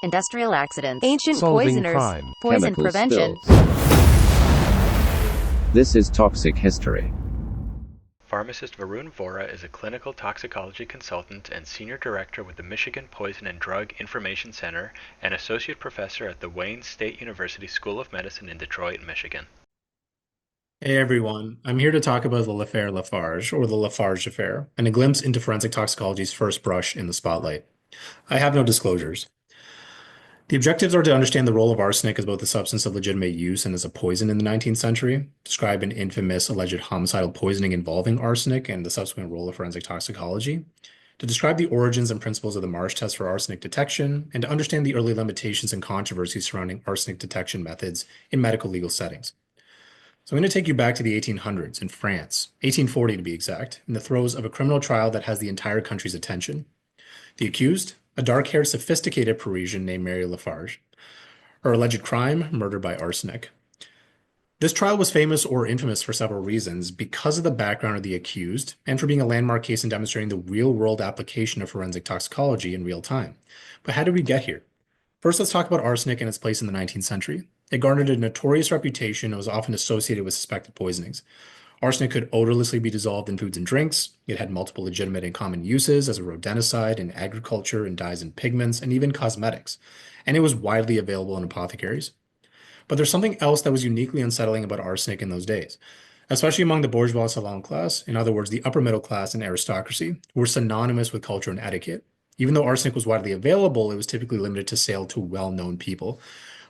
industrial accidents, ancient solving poisoners, crime, poison chemical prevention. spills. This is Toxic History. Pharmacist Varun Vora is a clinical toxicology consultant and senior director with the Michigan Poison and Drug Information Center and associate professor at the Wayne State University School of Medicine in Detroit, Michigan. Hey everyone, I'm here to talk about the L'Affaire Lafarge, or the Lafarge Affair, and a glimpse into forensic toxicology's first brush in the spotlight. I have no disclosures. The objectives are to understand the role of arsenic as both a substance of legitimate use and as a poison in the 19th century, describe an infamous alleged homicidal poisoning involving arsenic and the subsequent role of forensic toxicology, to describe the origins and principles of the Marsh test for arsenic detection, and to understand the early limitations and controversies surrounding arsenic detection methods in medical legal settings. So I'm going to take you back to the 1800s in France, 1840 to be exact, in the throes of a criminal trial that has the entire country's attention. The accused, a dark-haired, sophisticated Parisian named Mary Lafarge. Her alleged crime, murder by arsenic. This trial was famous or infamous for several reasons because of the background of the accused and for being a landmark case in demonstrating the real-world application of forensic toxicology in real time. But how did we get here? First, let's talk about arsenic and its place in the 19th century. It garnered a notorious reputation and was often associated with suspected poisonings. Arsenic could odorlessly be dissolved in foods and drinks. It had multiple legitimate and common uses as a rodenticide in agriculture and dyes and pigments, and even cosmetics. And it was widely available in apothecaries. But there's something else that was uniquely unsettling about arsenic in those days, especially among the bourgeois salon class, in other words, the upper middle class and aristocracy, who were synonymous with culture and etiquette. Even though arsenic was widely available, it was typically limited to sale to well-known people,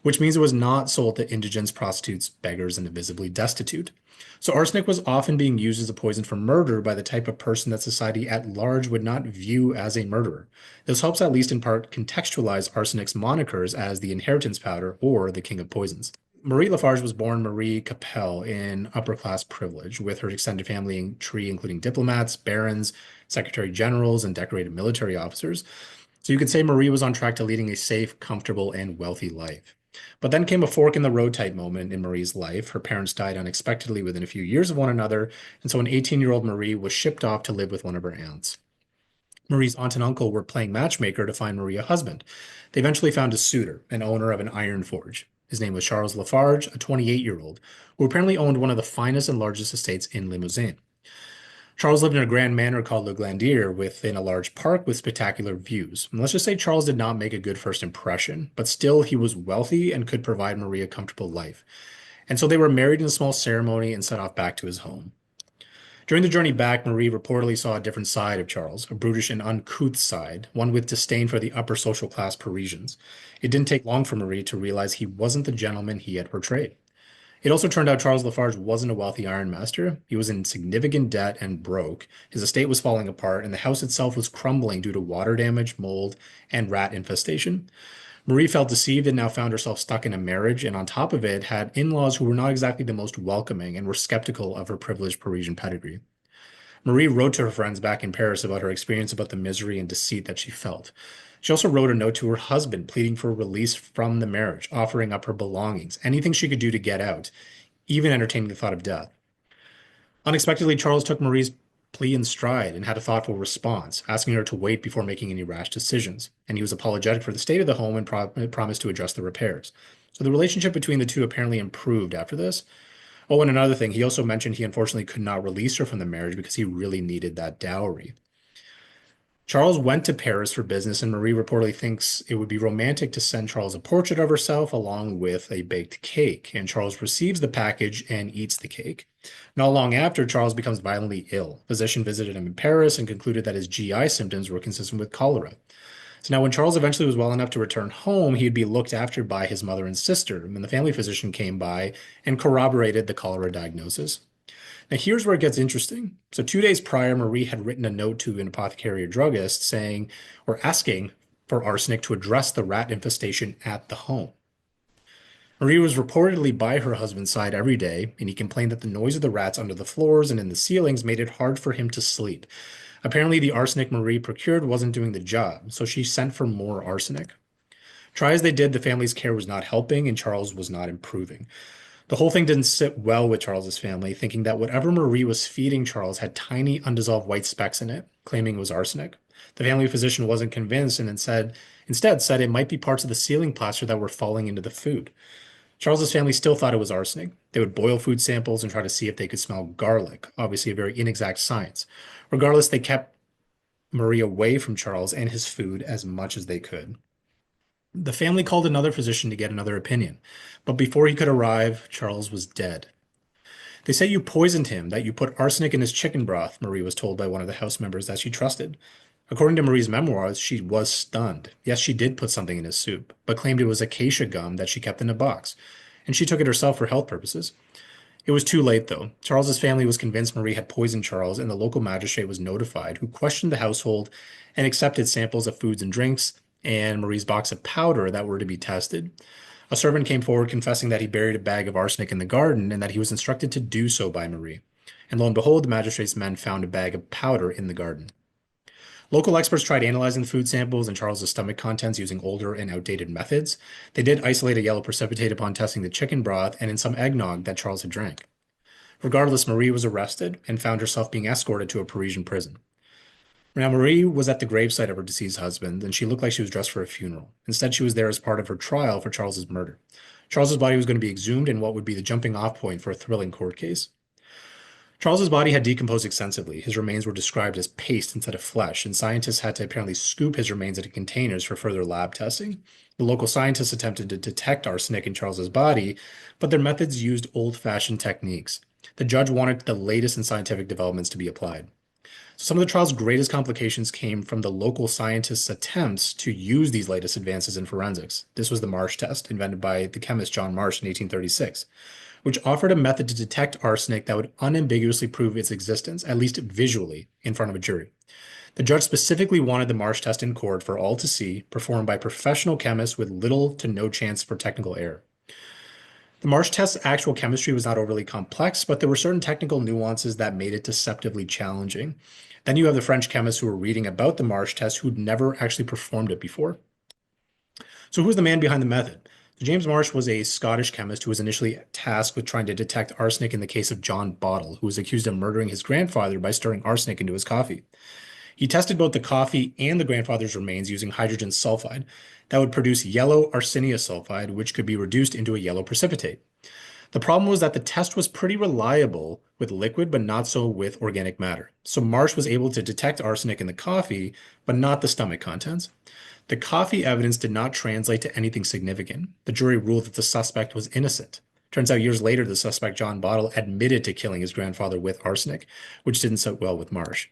which means it was not sold to indigents, prostitutes, beggars, and the visibly destitute. So arsenic was often being used as a poison for murder by the type of person that society at large would not view as a murderer. This helps at least in part contextualize arsenic's monikers as the inheritance powder or the king of poisons. Marie Lafarge was born Marie Capel in upper-class privilege, with her extended family tree including diplomats, barons, secretary generals, and decorated military officers. So you could say Marie was on track to leading a safe, comfortable, and wealthy life. But then came a fork in the road type moment in Marie's life. Her parents died unexpectedly within a few years of one another, and so an 18-year-old Marie was shipped off to live with one of her aunts. Marie's aunt and uncle were playing matchmaker to find Marie a husband. They eventually found a suitor, an owner of an iron forge. His name was Charles Lafarge, a 28-year-old, who apparently owned one of the finest and largest estates in Limousin. Charles lived in a grand manor called Le Glandier within a large park with spectacular views. And let's just say Charles did not make a good first impression, but still he was wealthy and could provide Marie a comfortable life. And so they were married in a small ceremony and set off back to his home. During the journey back, Marie reportedly saw a different side of Charles, a brutish and uncouth side, one with disdain for the upper social class Parisians. It didn't take long for Marie to realize he wasn't the gentleman he had portrayed. It also turned out Charles Lafarge wasn't a wealthy ironmaster. He was in significant debt and broke. His estate was falling apart, and the house itself was crumbling due to water damage, mold, and rat infestation. Marie felt deceived and now found herself stuck in a marriage, and on top of it, had in-laws who were not exactly the most welcoming and were skeptical of her privileged Parisian pedigree. Marie wrote to her friends back in Paris about her experience about the misery and deceit that she felt. She also wrote a note to her husband pleading for release from the marriage, offering up her belongings, anything she could do to get out, even entertaining the thought of death. Unexpectedly, Charles took Marie's plea in stride and had a thoughtful response, asking her to wait before making any rash decisions. And he was apologetic for the state of the home and promised to address the repairs. So the relationship between the two apparently improved after this. Oh, and another thing, he also mentioned he unfortunately could not release her from the marriage because he really needed that dowry. Charles went to Paris for business, and Marie reportedly thinks it would be romantic to send Charles a portrait of herself along with a baked cake. And Charles receives the package and eats the cake. Not long after, Charles becomes violently ill. A physician visited him in Paris and concluded that his GI symptoms were consistent with cholera. So now when Charles eventually was well enough to return home, he'd be looked after by his mother and sister, and the family physician came by and corroborated the cholera diagnosis. Now, here's where it gets interesting. So 2 days prior, Marie had written a note to an apothecary or druggist saying, or asking for arsenic to address the rat infestation at the home. Marie was reportedly by her husband's side every day, and he complained that the noise of the rats under the floors and in the ceilings made it hard for him to sleep. Apparently, the arsenic Marie procured wasn't doing the job, so she sent for more arsenic. Try as they did, the family's care was not helping, and Charles was not improving. The whole thing didn't sit well with Charles's family, thinking that whatever Marie was feeding Charles had tiny undissolved white specks in it, claiming it was arsenic. The family physician wasn't convinced and then said Instead, said it might be parts of the ceiling plaster that were falling into the food. Charles's family still thought it was arsenic. They would boil food samples and try to see if they could smell garlic, obviously a very inexact science. Regardless, they kept Marie away from Charles and his food as much as they could. The family called another physician to get another opinion, but before he could arrive, Charles was dead. They say you poisoned him, that you put arsenic in his chicken broth, Marie was told by one of the house members that she trusted. According to Marie's memoirs, she was stunned. Yes, she did put something in his soup, but claimed it was acacia gum that she kept in a box, and she took it herself for health purposes. It was too late, though. Charles's family was convinced Marie had poisoned Charles, and the local magistrate was notified, who questioned the household and accepted samples of foods and drinks and Marie's box of powder that were to be tested. A servant came forward confessing that he buried a bag of arsenic in the garden and that he was instructed to do so by Marie. And lo and behold, the magistrate's men found a bag of powder in the garden. Local experts tried analyzing the food samples and Charles's stomach contents using older and outdated methods. They did isolate a yellow precipitate upon testing the chicken broth and in some eggnog that Charles had drank. Regardless, Marie was arrested and found herself being escorted to a Parisian prison. Now, Marie was at the gravesite of her deceased husband, and she looked like she was dressed for a funeral. Instead, she was there as part of her trial for Charles's murder. Charles's body was going to be exhumed in what would be the jumping-off point for a thrilling court case. Charles's body had decomposed extensively. His remains were described as paste instead of flesh, and scientists had to apparently scoop his remains into containers for further lab testing. The local scientists attempted to detect arsenic in Charles's body, but their methods used old-fashioned techniques. The judge wanted the latest in scientific developments to be applied. Some of the trial's greatest complications came from the local scientists' attempts to use these latest advances in forensics. This was the Marsh test, invented by the chemist John Marsh in 1836, which offered a method to detect arsenic that would unambiguously prove its existence, at least visually, in front of a jury. The judge specifically wanted the Marsh test in court for all to see, performed by professional chemists with little to no chance for technical error. The Marsh test's actual chemistry was not overly complex, but there were certain technical nuances that made it deceptively challenging. Then you have the French chemists who were reading about the Marsh test who'd never actually performed it before. So who was the man behind the method? So James Marsh was a Scottish chemist who was initially tasked with trying to detect arsenic in the case of John Bottle, who was accused of murdering his grandfather by stirring arsenic into his coffee. He tested both the coffee and the grandfather's remains using hydrogen sulfide that would produce yellow arsenious sulfide, which could be reduced into a yellow precipitate. The problem was that the test was pretty reliable with liquid, but not so with organic matter. So Marsh was able to detect arsenic in the coffee, but not the stomach contents. The coffee evidence did not translate to anything significant. The jury ruled that the suspect was innocent. Turns out years later, the suspect, John Bottle, admitted to killing his grandfather with arsenic, which didn't sit well with Marsh.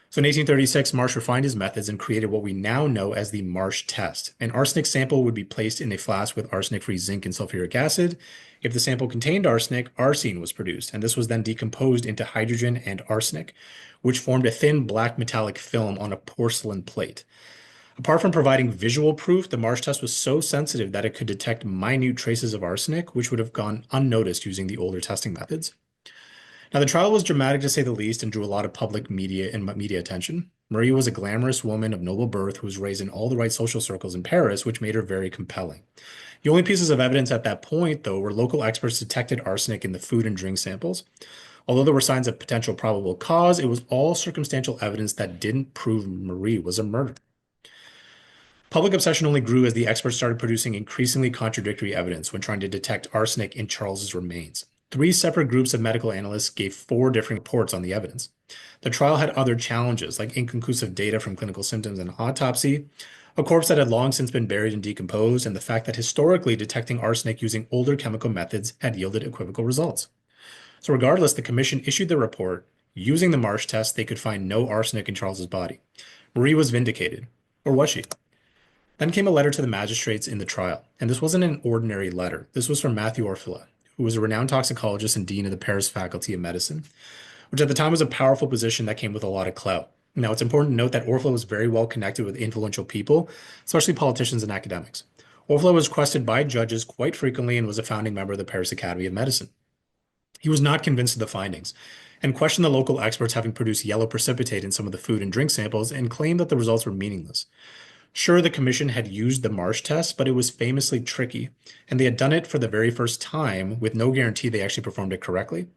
So in 1836, Marsh refined his methods and created what we now know as the Marsh test. An arsenic sample would be placed in a flask with arsenic-free zinc and sulfuric acid. If the sample contained arsenic, arsine was produced, and this was then decomposed into hydrogen and arsenic, which formed a thin black metallic film on a porcelain plate. Apart from providing visual proof, the Marsh test was so sensitive that it could detect minute traces of arsenic, which would have gone unnoticed using the older testing methods. Now, the trial was dramatic to say the least and drew a lot of public media and media attention. Marie was a glamorous woman of noble birth who was raised in all the right social circles in Paris, which made her very compelling. The only pieces of evidence at that point, though, were local experts detected arsenic in the food and drink samples. Although there were signs of potential probable cause, it was all circumstantial evidence that didn't prove Marie was a murderer. Public obsession only grew as the experts started producing increasingly contradictory evidence when trying to detect arsenic in Charles's remains. 3 separate groups of medical analysts gave 4 different reports on the evidence. The trial had other challenges, like inconclusive data from clinical symptoms and autopsy, a corpse that had long since been buried and decomposed, and the fact that historically detecting arsenic using older chemical methods had yielded equivocal results. So regardless, the commission issued the report. Using the Marsh test, they could find no arsenic in Charles's body. Marie was vindicated. Or was she? Then came a letter to the magistrates in the trial, and this wasn't an ordinary letter. This was from Matthew Orfila, who was a renowned toxicologist and dean of the Paris Faculty of Medicine, which at the time was a powerful position that came with a lot of clout. Now, it's important to note that Orfila was very well connected with influential people, especially politicians and academics. Orfila was requested by judges quite frequently and was a founding member of the Paris Academy of Medicine. He was not convinced of the findings and questioned the local experts having produced yellow precipitate in some of the food and drink samples and claimed that the results were meaningless. Sure, the commission had used the Marsh test, but it was famously tricky, and they had done it for the very first time with no guarantee they actually performed it correctly.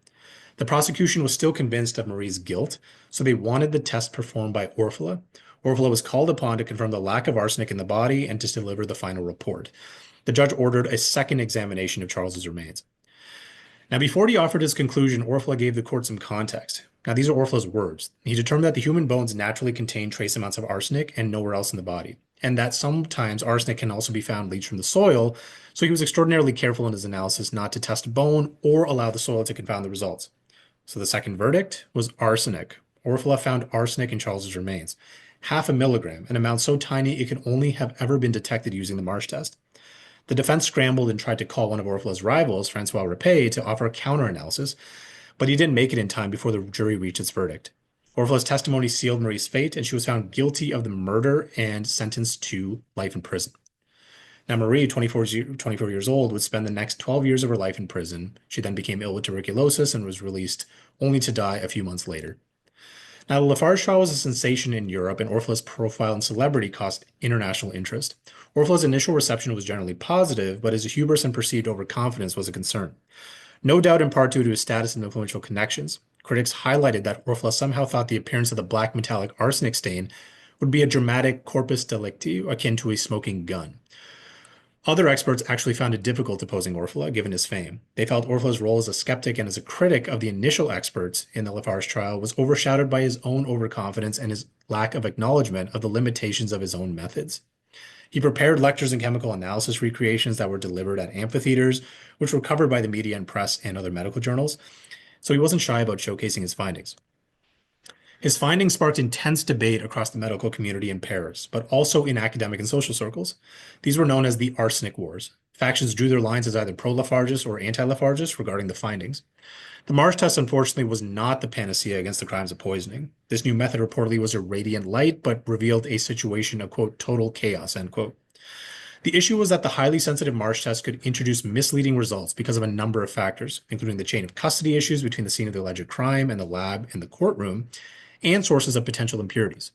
The prosecution was still convinced of Marie's guilt, so they wanted the test performed by Orfila. Orfila was called upon to confirm the lack of arsenic in the body and to deliver the final report. The judge ordered a second examination of Charles's remains. Now, before he offered his conclusion, Orfila gave the court some context. Now, these are Orfila's words. He determined that the human bones naturally contain trace amounts of arsenic and nowhere else in the body, and that sometimes arsenic can also be found leached from the soil, so he was extraordinarily careful in his analysis not to test bone or allow the soil to confound the results. So the second verdict was arsenic. Orfila found arsenic in Charles's remains, 0.5 milligram, an amount so tiny it could only have ever been detected using the Marsh test. The defense scrambled and tried to call one of Orfila's rivals, Francois Rapet, to offer a counter-analysis, but he didn't make it in time before the jury reached its verdict. Orfila's testimony sealed Marie's fate, and she was found guilty of the murder and sentenced to life in prison. Now, Marie, 24 years old, would spend the next 12 years of her life in prison. She then became ill with tuberculosis and was released, only to die a few months later. Now, the Lafarge trial was a sensation in Europe, and Orfila's profile and celebrity caused international interest. Orfila's initial reception was generally positive, but his hubris and perceived overconfidence was a concern. No doubt in part due to his status and influential connections. Critics highlighted that Orfila somehow thought the appearance of the black metallic arsenic stain would be a dramatic corpus delicti akin to a smoking gun. Other experts actually found it difficult opposing Orfila, given his fame. They felt Orfila's role as a skeptic and as a critic of the initial experts in the Lafarge trial was overshadowed by his own overconfidence and his lack of acknowledgement of the limitations of his own methods. He prepared lectures and chemical analysis recreations that were delivered at amphitheaters, which were covered by the media and press and other medical journals, so he wasn't shy about showcasing his findings. His findings sparked intense debate across the medical community in Paris, but also in academic and social circles. These were known as the Arsenic Wars. Factions drew their lines as either pro-Lafargist or anti-Lafargist regarding the findings. The Marsh test, unfortunately, was not the panacea against the crimes of poisoning. This new method reportedly was a radiant light, but revealed a situation of, quote, total chaos, end quote. The issue was that the highly sensitive Marsh test could introduce misleading results because of a number of factors, including the chain of custody issues between the scene of the alleged crime and the lab in the courtroom, and sources of potential impurities.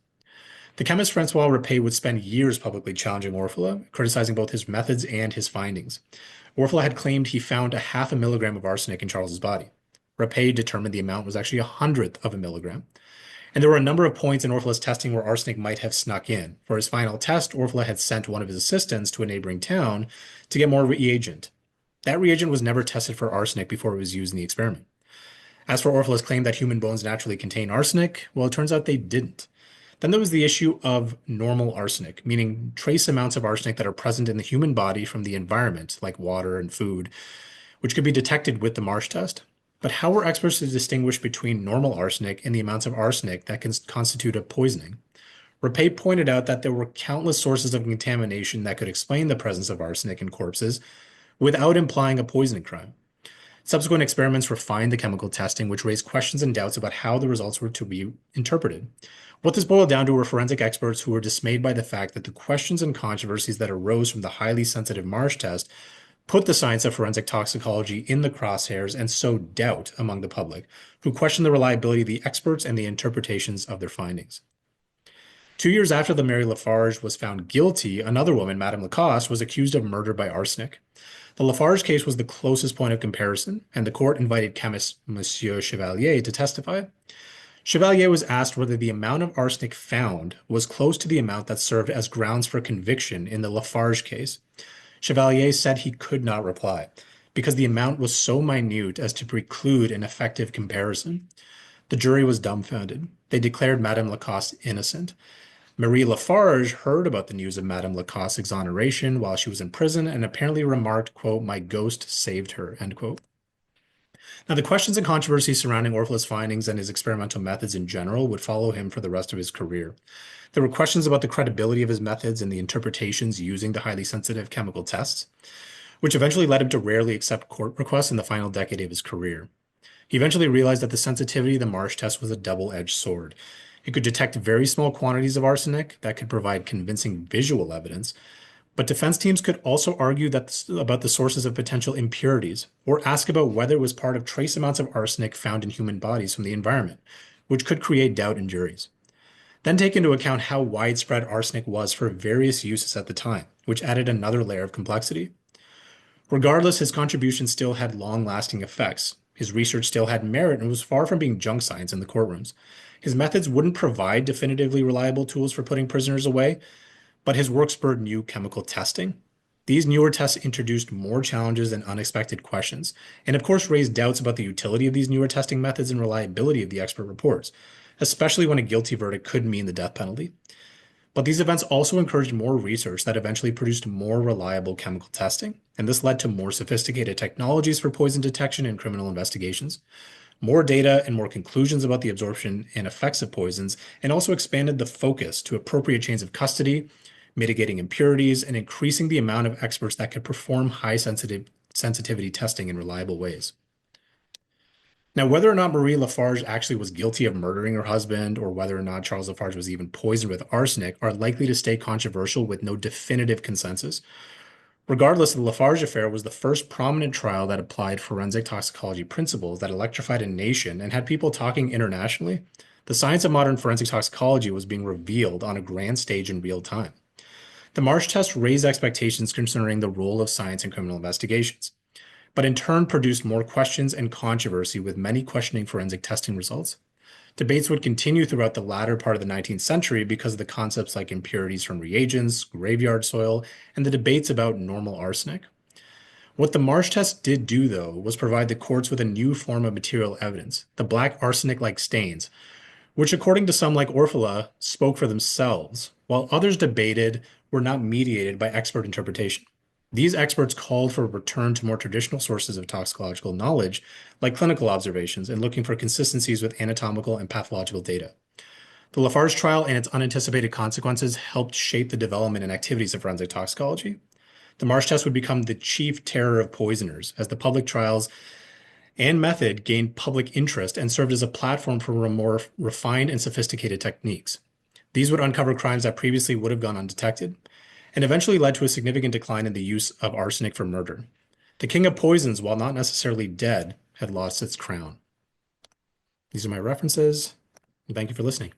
The chemist Francois Rapet would spend years publicly challenging Orfila, criticizing both his methods and his findings. Orfila had claimed he found 0.5 milligram of arsenic in Charles's body. Rapet determined the amount was actually 1/100th of a milligram. And there were a number of points in Orfila's testing where arsenic might have snuck in. For his final test, Orfila had sent one of his assistants to a neighboring town to get more reagent. That reagent was never tested for arsenic before it was used in the experiment. As for Orfila's claim that human bones naturally contain arsenic, well, it turns out they didn't. Then there was the issue of normal arsenic, meaning trace amounts of arsenic that are present in the human body from the environment, like water and food, which could be detected with the Marsh test. But how were experts to distinguish between normal arsenic and the amounts of arsenic that can constitute a poisoning? Rapet pointed out that there were countless sources of contamination that could explain the presence of arsenic in corpses without implying a poisoning crime. Subsequent experiments refined the chemical testing, which raised questions and doubts about how the results were to be interpreted. What this boiled down to were forensic experts who were dismayed by the fact that the questions and controversies that arose from the highly sensitive Marsh test put the science of forensic toxicology in the crosshairs and sowed doubt among the public, who questioned the reliability of the experts and the interpretations of their findings. 2 years after the Mary Lafarge was found guilty, another woman, Madame Lacoste, was accused of murder by arsenic. The Lafarge case was the closest point of comparison, and the court invited chemist Monsieur Chevalier to testify. Chevalier was asked whether the amount of arsenic found was close to the amount that served as grounds for conviction in the Lafarge case. Chevalier said he could not reply, because the amount was so minute as to preclude an effective comparison. The jury was dumbfounded. They declared Madame Lacoste innocent. Marie Lafarge heard about the news of Madame Lacoste's exoneration while she was in prison and apparently remarked, quote, "My ghost saved her," end quote. Now, the questions and controversies surrounding Orfila's findings and his experimental methods in general would follow him for the rest of his career. There were questions about the credibility of his methods and the interpretations using the highly sensitive chemical tests, which eventually led him to rarely accept court requests in the final decade of his career. He eventually realized that the sensitivity of the Marsh test was a double-edged sword. It could detect very small quantities of arsenic that could provide convincing visual evidence, but defense teams could also argue about the sources of potential impurities or ask about whether it was part of trace amounts of arsenic found in human bodies from the environment, which could create doubt in juries. Then take into account how widespread arsenic was for various uses at the time, which added another layer of complexity. Regardless, his contribution still had long-lasting effects. His research still had merit and was far from being junk science in the courtrooms. His methods wouldn't provide definitively reliable tools for putting prisoners away, but his work spurred new chemical testing. These newer tests introduced more challenges and unexpected questions, and of course raised doubts about the utility of these newer testing methods and reliability of the expert reports, especially when a guilty verdict could mean the death penalty. But these events also encouraged more research that eventually produced more reliable chemical testing, and this led to more sophisticated technologies for poison detection and criminal investigations, more data and more conclusions about the absorption and effects of poisons, and also expanded the focus to appropriate chains of custody, mitigating impurities, and increasing the amount of experts that could perform high sensitivity testing in reliable ways. Now, whether or not Marie Lafarge actually was guilty of murdering her husband, or whether or not Charles Lafarge was even poisoned with arsenic, are likely to stay controversial with no definitive consensus. Regardless, the Lafarge affair was the first prominent trial that applied forensic toxicology principles that electrified a nation and had people talking internationally. The science of modern forensic toxicology was being revealed on a grand stage in real time. The Marsh test raised expectations concerning the role of science in criminal investigations, but in turn produced more questions and controversy, with many questioning forensic testing results. Debates would continue throughout the latter part of the 19th century because of the concepts like impurities from reagents, graveyard soil, and the debates about normal arsenic. What the Marsh test did do, though, was provide the courts with a new form of material evidence, the black arsenic-like stains, which, according to some like Orfila, spoke for themselves, while others debated were not mediated by expert interpretation. These experts called for a return to more traditional sources of toxicological knowledge, like clinical observations, and looking for consistencies with anatomical and pathological data. The Lafarge trial and its unanticipated consequences helped shape the development and activities of forensic toxicology. The Marsh test would become the chief terror of poisoners, as the public trials and method gained public interest and served as a platform for more refined and sophisticated techniques. These would uncover crimes that previously would have gone undetected, and eventually led to a significant decline in the use of arsenic for murder. The king of poisons, while not necessarily dead, had lost its crown. These are my references, and thank you for listening.